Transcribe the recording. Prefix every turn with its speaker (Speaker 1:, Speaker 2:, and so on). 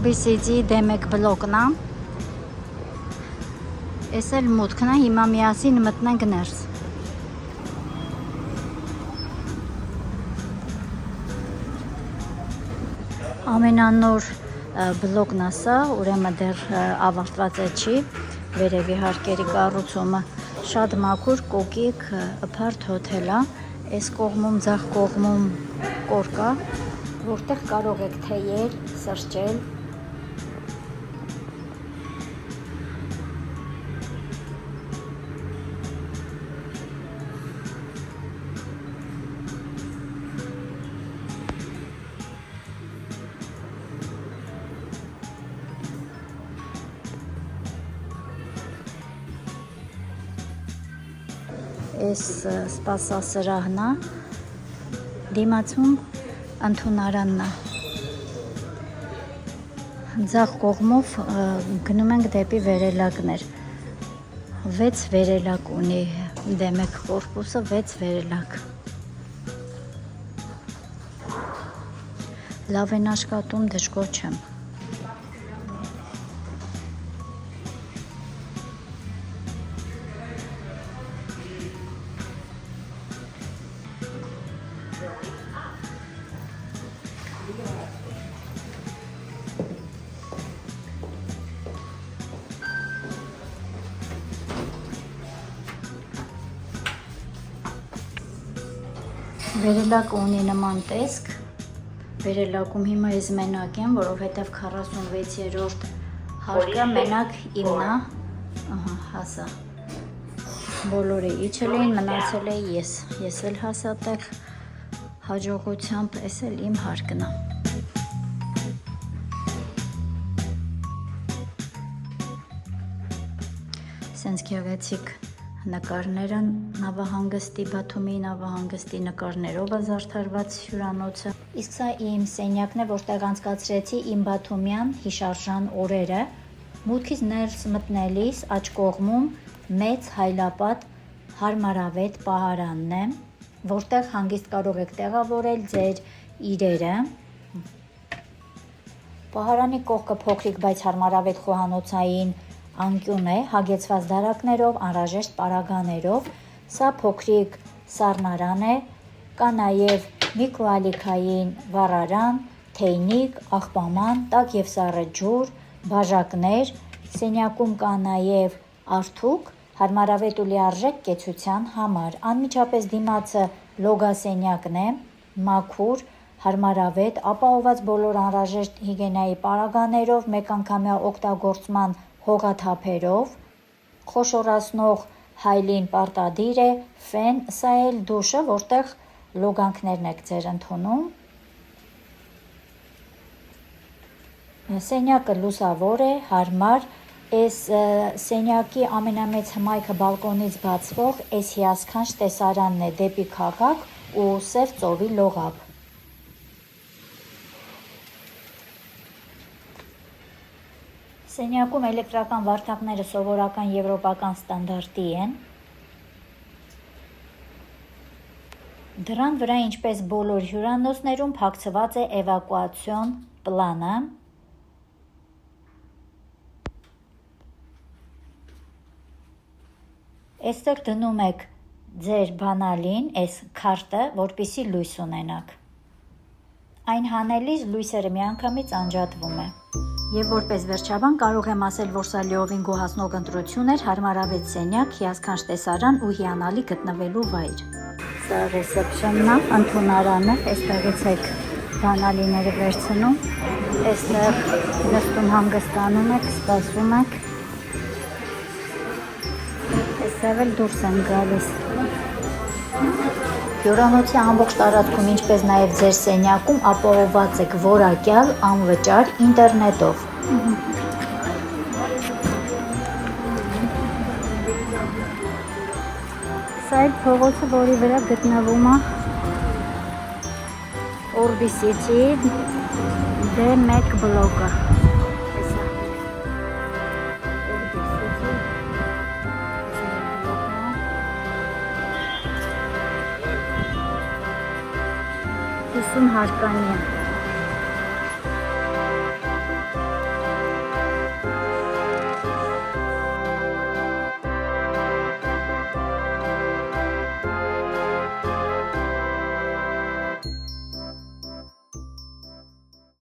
Speaker 1: Orbisidi D1 բլոկն է։ Էս էլ մուտքն է, հիմա միասին մտնենք ներս։ Ամենանոր բլոկն է սա, ուրեմն դեռ ավարտված չի, վերևի հարկերի կառուցումը, շատ մաքուր, կոկիկ, փարթ հոթել է, այս կողմում, ձախ կողմում կոր կա, որտեղ կարող եք թեյել, սրճել։ Այս սպասասրահն է, դիմացում ընդունարանն է։ Ձախ կողմով գնում ենք դեպի վերելակներ։ 6 վերելակ ունի D1 կորպուսը, 6 վերելակ։ Լավ են աշխատում, դժգոհ չեմ։ Վերելակը ունի նման տեսք, վերելակում հիմա ես մենակ եմ, որովհետև 46-րդ հարկը մենակ իմն է, հասա, բոլորը իջել էին, մնացել է ես էլ հասա տեղ հաջողությամբ, ես էլ իմ հարկն է։ Սենց գեղեցիկ նկարները նավահանգստի, Բաթումի նավահանգստի նկարներով է զարդարված հյուրանոցը։ Իսկ սա իմ սենյակն է, որտեղ անցկացրեցի իմ բաթումյան հիշարժան օրերը։ Մուտքից ներս մտնելիս աջ կողմում մեծ հայլապատ հարմարավետ պահարանն է, որտեղ հանգիստ կարող եք տեղավորել ձեր իրերը։ Պահարանի կողքը փոքրիկ, բայց հարմարավետ խոհանոցային անկյուն է, հագեցված դարակներով, անհրաժեշտ պարագաներով, սա փոքրիկ սառնարան է, կա նաև միկրոալիքային վառարան, թեյնիկ, աղբաման, տաք և սառը ջուր, բաժակներ, սենյակում կա նաև արթուք, հարմարավետ ու լիարժեք կեցության համար, անմիջապես դիմացը լոգասենյակն է, մաքուր, հարմարավետ, ապահովված բոլոր անհրաժեշտ հիգիենայի պարագաներով, մեկանգամյա օգտագործման հողաթափերով, խոշորացնող հայլին պարտադիր է, ֆեն, սա էլ դուշը, որտեղ լոգանքներն եք ձեր ընդունում։ Սենյակը լուսավոր է, հարմար, այս սենյակի ամենամեծ հմայքը բալկոնից բացվող այս հիասքանչ տեսարանն է դեպի քաղաք ու Սև ծովի լողափ։ Սենյակում էլեկտրական վարդակները սովորական եվրոպական ստանդարտի են։ Դռան վրա, ինչպես բոլոր հյուրանոցներում, փակցված է էվակուացիոն պլանը։ Այստեղ դնում եք ձեր բանալին, այս քարտը, որպեսզի լույս ունենաք։ Այն հանելիս լույսերը միանգամից անջատվում է։ Եվ որպես վերջաբան կարող եմ ասել, որ սա լիովին գոհացնող ընտրություն էր, հարմարավետ սենյակ, հիասքանչ տեսարան ու հիանալի գտնվելու վայր։ Սա ռեսեպշնն է, ընդունարանը, այստեղից եք բանալիները վերցնում, այստեղ նստում հանգստանում եք, սպասում եք, այստեղ էլ դուրս են գալիս։ Հյուրանոցի ամբողջ տարածքում, ինչպես նաև ձեր սենյակում, ապահովված եք որակյալ, անվճար ինտերնետով։ Սա էլ փողոցը, որի վրա գտնվում է Orbisidi D1 բլոկը։ Հարկանի է։